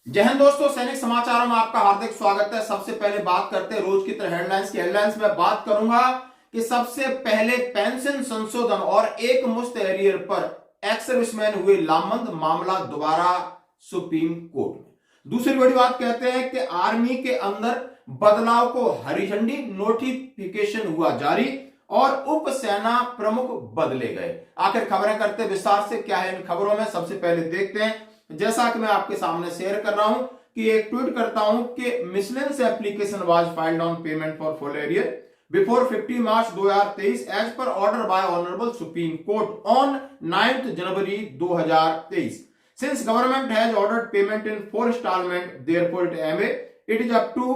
जय हिंद दोस्तों, सैनिक समाचारों में आपका हार्दिक स्वागत है। सबसे पहले बात करते हैं रोज की तरह हेडलाइंस की। हेडलाइंस में बात करूंगा कि सबसे पहले पेंशन संशोधन और एक मुश्त एरियर पर एक्स सर्विसमैन हुए लामबंद, मामला दोबारा सुप्रीम कोर्ट में। दूसरी बड़ी बात कहते हैं कि आर्मी के अंदर बदलाव को हरी झंडी, नोटिफिकेशन हुआ जारी और उप सेना प्रमुख बदले गए। आखिर खबरें करते विस्तार से क्या है इन खबरों में, सबसे पहले देखते हैं। जैसा कि मैं आपके सामने शेयर कर रहा हूं कि एक ट्वीट करता हूं कि miscellaneous application was filed on payment for full arrear before 50 March 2023 as per order by honourable supreme court on 9 January 2023। Since government has ordered payment in 4 instalment, therefore it is up to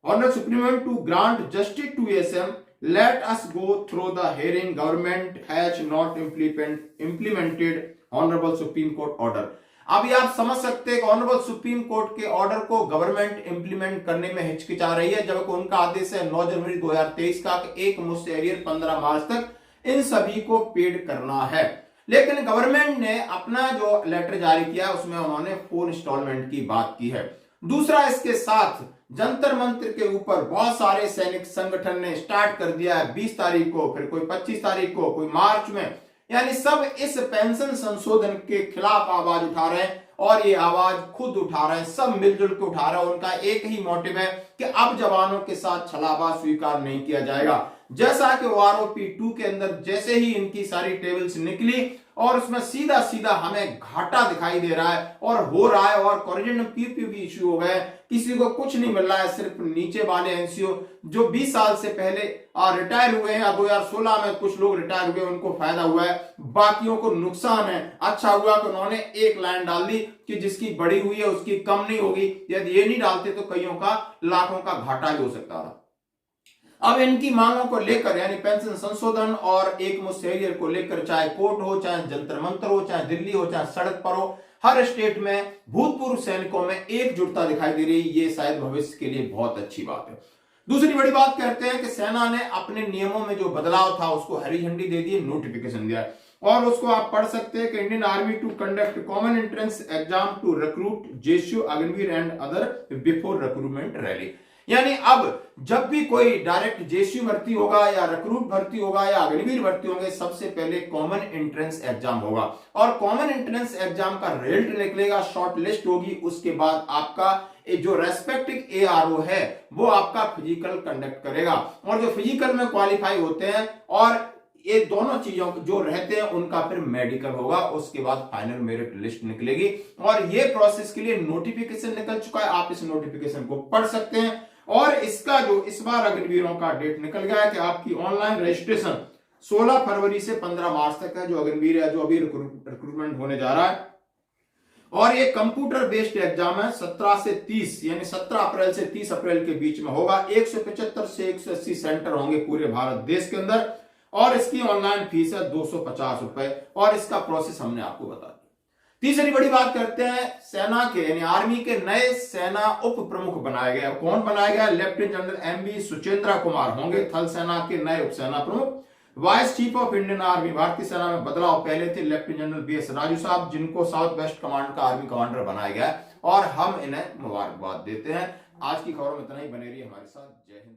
honourable supreme to grant justice to SM. Let us go through the hearing. Government has not implemented Honorable Supreme Court order. अब ये आप समझ सकते हैं कि honourable supreme court के order को government implement करने में हिचकिचा रही है, जबकि उनका आदेश है 9 जनवरी 2023 का कि एक मुश्त एरियर 15 मार्च तक इन सभी को पेड करना है। लेकिन गवर्नमेंट ने अपना जो लेटर जारी किया उसमें उन्होंने 4 इंस्टॉलमेंट की बात की है। दूसरा, इसके साथ जंतर मंत्र के ऊपर बहुत सारे सैनिक संगठन ने स्टार्ट कर दिया है 20 तारीख को, फिर कोई 25 तारीख को, कोई मार्च में, यानी सब इस पेंशन संशोधन के खिलाफ आवाज उठा रहे हैं और ये आवाज खुद उठा रहे हैं, सब मिलजुल के उठा रहे हैं। उनका एक ही मोटिव है कि अब जवानों के साथ छलावा स्वीकार नहीं किया जाएगा। जैसा कि आरओपी 2 के अंदर जैसे ही इनकी सारी टेबल्स निकली और उसमें सीधा सीधा हमें घाटा दिखाई दे रहा है और हो रहा है, और कोरिजेंडम पीपी भी इश्यू हो गए, किसी को कुछ नहीं मिल रहा है। सिर्फ नीचे वाले एनसीओ जो 20 साल से पहले रिटायर हुए हैं या 2016 में कुछ लोग रिटायर हुए उनको फायदा हुआ है, बाकियों को नुकसान है। अच्छा हुआ कि उन्होंने एक लाइन डाल दी कि जिसकी बड़ी हुई है उसकी कम नहीं होगी। यदि ये नहीं डालते तो कईयों का लाखों का घाटा भी हो सकता था। अब इनकी मांगों को लेकर, यानी पेंशन संशोधन और एक मुश्त एरियर को लेकर, चाहे कोर्ट हो, चाहे जंतर मंतर हो, चाहे दिल्ली हो, चाहे सड़क पर हो, हर स्टेट में भूतपूर्व सैनिकों में एकजुटता दिखाई दे रही है। ये शायद भविष्य के लिए बहुत अच्छी बात है। दूसरी बड़ी बात कहते हैं कि सेना ने अपने नियमों में जो बदलाव था उसको हरी झंडी दे दी, नोटिफिकेशन दिया और उसको आप पढ़ सकते हैं कि Indian army to conduct common entrance exam to recruit JCO, Agniveer and other before recruitment rally. यानी अब जब भी कोई डायरेक्ट जेसीयू भर्ती होगा या रिक्रूट भर्ती होगा या अग्निवीर भर्ती होंगे, सबसे पहले कॉमन एंट्रेंस एग्जाम होगा और कॉमन एंट्रेंस एग्जाम का रिजल्ट निकलेगा, शॉर्ट लिस्ट होगी। उसके बाद आपका जो रेस्पेक्टिव एआरओ है वो आपका फिजिकल कंडक्ट करेगा और जो फिजिकल में क्वालिफाई होते हैं और ये दोनों चीजों जो रहते हैं उनका फिर मेडिकल होगा। उसके बाद फाइनल मेरिट लिस्ट निकलेगी और ये प्रोसेस के लिए नोटिफिकेशन निकल चुका है। आप इस नोटिफिकेशन को पढ़ सकते हैं और इसका जो इस बार अग्निवीरों का डेट निकल गया है कि आपकी ऑनलाइन रजिस्ट्रेशन 16 फरवरी से 15 मार्च तक है। जो अग्निवीर है, जो अभी रिक्रूटमेंट होने जा रहा है, और ये कंप्यूटर बेस्ड एग्जाम है। 17 से 30 यानी 17 अप्रैल से 30 अप्रैल के बीच में होगा। 175 से 180 सेंटर होंगे पूरे भारत देश के अंदर और इसकी ऑनलाइन फीस है 250 रुपए और इसका प्रोसेस हमने आपको बता दिया। तीसरी बड़ी बात करते हैं, सेना के यानी आर्मी के नए सेना उप प्रमुख बनाए गए। कौन बनाया गया? लेफ्टिनेंट जनरल एमवी सुचेंद्रा कुमार होंगे थल सेना के नए उप सेना प्रमुख। Vice chief of Indian army, भारतीय सेना में बदलाव पहले थे लेफ्टिनेंट जनरल बीएस राजू साहब, जिनको साउथ वेस्ट कमांड का आर्मी कमांडर बनाया गया और हम इन्हें मुबारकबाद देते हैं। आज की खबरों में इतना ही, बने रहिए हमारे साथ। जय हिंद।